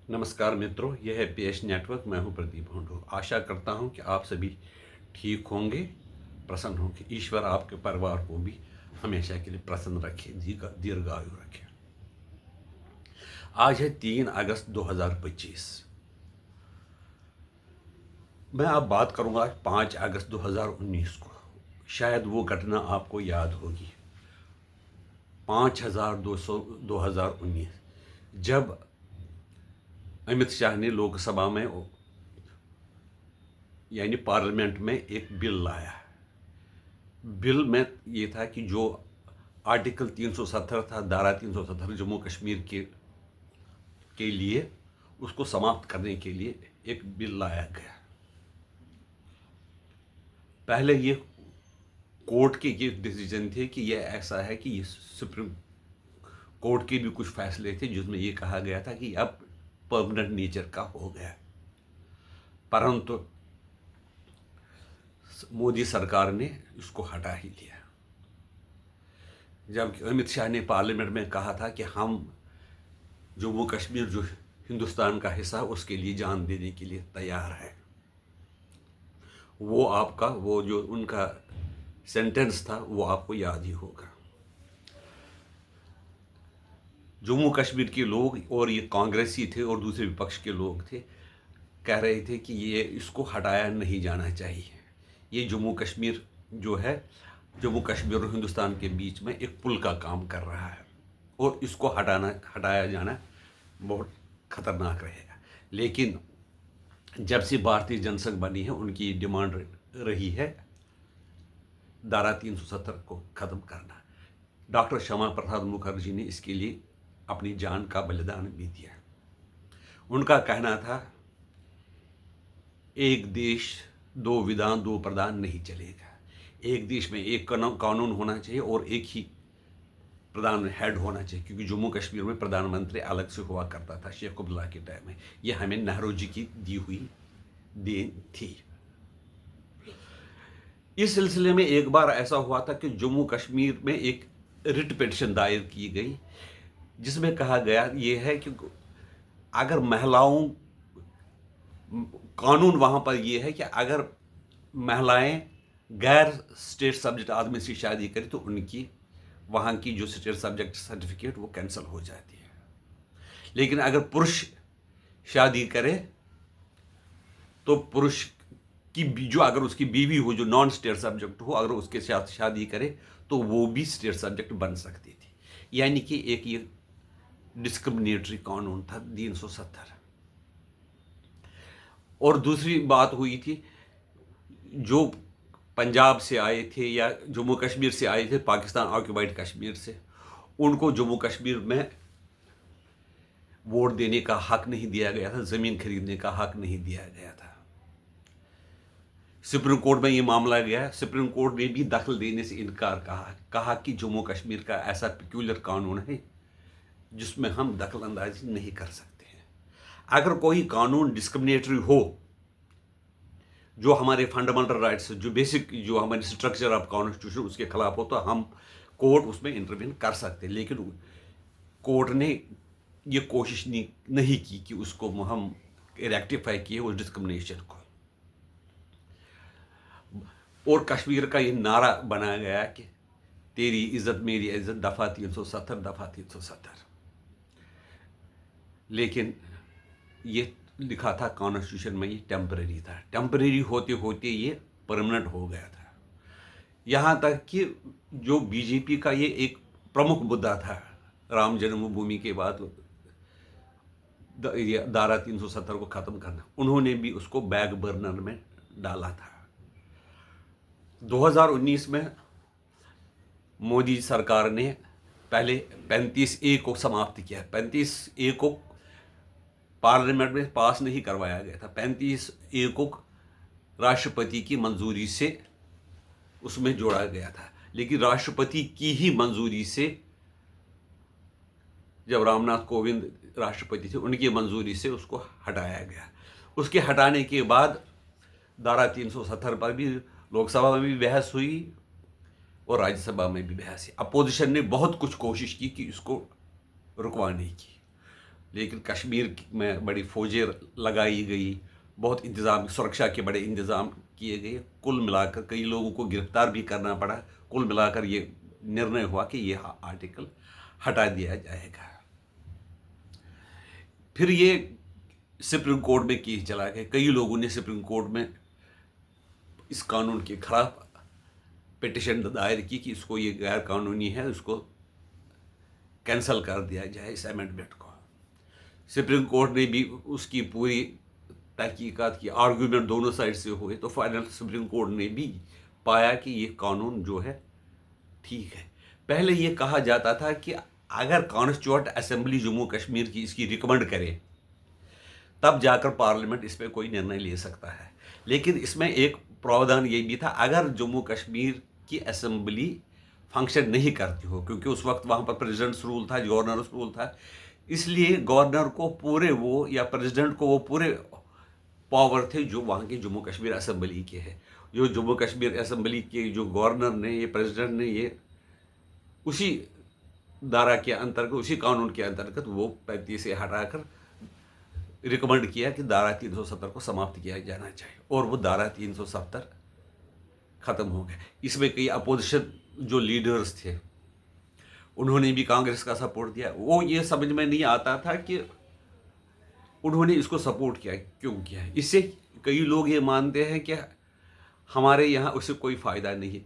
नमस्कार मित्रों, यह है पीएस नेटवर्क। मैं हूं प्रदीप होंडो। आशा करता हूं कि आप सभी ठीक होंगे, प्रसन्न होंगे। ईश्वर आपके परिवार को भी हमेशा के लिए प्रसन्न रखे, दीर्घायु रखे। आज है 3 अगस्त 2025। मैं अब बात करूंगा 5 अगस्त 2019 को। शायद वो घटना आपको याद होगी। 5/2/2019 जब अमित शाह ने लोकसभा में यानी पार्लियामेंट में एक बिल लाया। बिल में ये था कि जो आर्टिकल 370 था, धारा 370 जम्मू कश्मीर के लिए, उसको समाप्त करने के लिए एक बिल लाया गया। पहले ये कोर्ट के ये डिसीजन थे कि ये ऐसा है कि ये सुप्रीम कोर्ट के भी कुछ फैसले थे जिसमें ये कहा गया था कि अब परमानेंट नेचर का हो गया। परंतु मोदी सरकार ने इसको हटा ही दिया। जबकि अमित शाह ने पार्लियामेंट में कहा था कि हम जम्मू कश्मीर जो हिंदुस्तान का हिस्सा, उसके लिए जान देने के लिए तैयार है। वो जो उनका सेंटेंस था वो आपको याद ही होगा। जम्मू कश्मीर के लोग, और ये कांग्रेसी थे और दूसरे विपक्ष के लोग थे, कह रहे थे कि ये इसको हटाया नहीं जाना चाहिए। ये जम्मू कश्मीर जो है, जम्मू कश्मीर और हिंदुस्तान के बीच में एक पुल का काम कर रहा है और इसको हटाया जाना बहुत खतरनाक रहेगा। लेकिन जब से भारतीय जनसंघ बनी है, उनकी डिमांड रही है धारा 370 को ख़त्म करना। डॉक्टर श्यामा प्रसाद मुखर्जी ने इसके लिए अपनी जान का बलिदान भी दिया। उनका कहना था, एक देश दो विधान दो प्रधान नहीं चलेगा। एक देश में एक कानून होना चाहिए और एक ही प्रधान हेड होना चाहिए, क्योंकि जम्मू कश्मीर में प्रधानमंत्री अलग से हुआ करता था शेख अब्दुल्ला के टाइम में। यह हमें नेहरू जी की दी हुई देन थी। इस सिलसिले में एक बार ऐसा हुआ था कि जम्मू कश्मीर में एक रिट पिटीशन दायर की गई, जिसमें कहा गया ये है कि अगर महिलाओं, कानून वहाँ पर ये है कि अगर महिलाएं गैर स्टेट सब्जेक्ट आदमी से शादी करें तो उनकी वहाँ की जो स्टेट सब्जेक्ट सर्टिफिकेट वो कैंसिल हो जाती है। लेकिन अगर पुरुष शादी करे तो पुरुष की जो अगर उसकी बीवी हो जो नॉन स्टेट सब्जेक्ट हो, अगर उसके साथ शादी करे तो वो भी स्टेट सब्जेक्ट बन सकती थी। यानी कि एक ये डिस्क्रिमिनेटरी कानून था 370। और दूसरी बात हुई थी, जो पंजाब से आए थे या जम्मू कश्मीर से आए थे, पाकिस्तान ऑक्यूपाइड कश्मीर से, उनको जम्मू कश्मीर में वोट देने का हक नहीं दिया गया था, ज़मीन खरीदने का हक नहीं दिया गया था। सुप्रीम कोर्ट में ये मामला गया। सुप्रीम कोर्ट ने भी दखल देने से इनकार कहा कि जम्मू कश्मीर का ऐसा पिक्यूलर कानून है जिसमें हम दखल अंदाजी नहीं कर सकते हैं। अगर कोई कानून डिस्क्रिमिनेटरी हो, जो हमारे फंडामेंटल राइट्स, जो बेसिक, जो हमारी स्ट्रक्चर ऑफ कॉन्स्टिट्यूशन, उसके खिलाफ हो, तो हम कोर्ट उसमें इंटरवीन कर सकते हैं। लेकिन कोर्ट ने ये कोशिश नहीं की कि उसको हम रेक्टिफाई किए उस डिस्क्रिमिनेशन को। और कश्मीर का ये नारा बनाया गया कि तेरी इज्जत मेरी इज्जत, दफ़ा 370, दफ़ा 370। लेकिन ये लिखा था कॉन्स्टिट्यूशन में, ये टेम्परेरी था। टेम्परेरी होते होते ये परमानेंट हो गया था। यहाँ तक कि जो बीजेपी का ये एक प्रमुख मुद्दा था, राम जन्मभूमि के बाद धारा 370 को ख़त्म करना, उन्होंने भी उसको बैक बर्नर में डाला था। 2019 में मोदी सरकार ने पहले 35A को समाप्त किया। 35A को पार्लियामेंट में पास नहीं करवाया गया था। 35A को राष्ट्रपति की मंजूरी से उसमें जोड़ा गया था। लेकिन राष्ट्रपति की ही मंजूरी से, जब रामनाथ कोविंद राष्ट्रपति थे, उनकी मंजूरी से उसको हटाया गया। उसके हटाने के बाद धारा 370 पर भी लोकसभा में भी बहस हुई और राज्यसभा में भी बहस हुई। अपोजिशन ने बहुत कुछ कोशिश की कि इसको रुकवाने की। लेकिन कश्मीर में बड़ी फौजें लगाई गई, बहुत इंतज़ाम, सुरक्षा के बड़े इंतज़ाम किए गए। कुल मिलाकर कई लोगों को गिरफ्तार भी करना पड़ा। कुल मिलाकर ये निर्णय हुआ कि ये आर्टिकल हटा दिया जाएगा। फिर ये सुप्रीम कोर्ट में केस चला गया। कई लोगों ने सुप्रीम कोर्ट में इस कानून के खिलाफ पिटिशन दायर की कि इसको ये गैर कानूनी है, उसको कैंसिल कर दिया जाए इस अमेंडमेंट को। सुप्रीम कोर्ट ने भी उसकी पूरी तहकीकात की, आर्गूमेंट दोनों साइड से हुए, तो फाइनल सुप्रीम कोर्ट ने भी पाया कि ये कानून जो है ठीक है। पहले ये कहा जाता था कि अगर कॉन्स्टिट्यूएंट असेंबली जम्मू कश्मीर की इसकी रिकमेंड करे तब जाकर पार्लियामेंट इस पर कोई निर्णय ले सकता है। लेकिन इसमें एक प्रावधान ये भी था, अगर जम्मू कश्मीर की असेंबली फंक्शन नहीं करती हो, क्योंकि उस वक्त वहाँ पर प्रेसिडेंट्स रूल था, गवर्नर्स रूल था, इसलिए गवर्नर को पूरे वो या प्रेसिडेंट को वो पूरे पावर थे जो वहाँ की जम्मू कश्मीर असेंबली के हैं। जो जम्मू कश्मीर असेंबली के जो गवर्नर ने, ये प्रेसिडेंट ने, ये उसी धारा के अंतर्गत, उसी कानून के अंतर्गत वो 35 से हटाकर रिकमेंड किया कि धारा 370 को समाप्त किया जाना चाहिए, और वो धारा 370 ख़त्म हो गया। इसमें कई अपोजिशन जो लीडर्स थे उन्होंने भी कांग्रेस का सपोर्ट दिया। वो ये समझ में नहीं आता था कि उन्होंने इसको सपोर्ट किया क्यों किया है। इससे कई लोग ये मानते हैं कि हमारे यहाँ उससे कोई फ़ायदा नहीं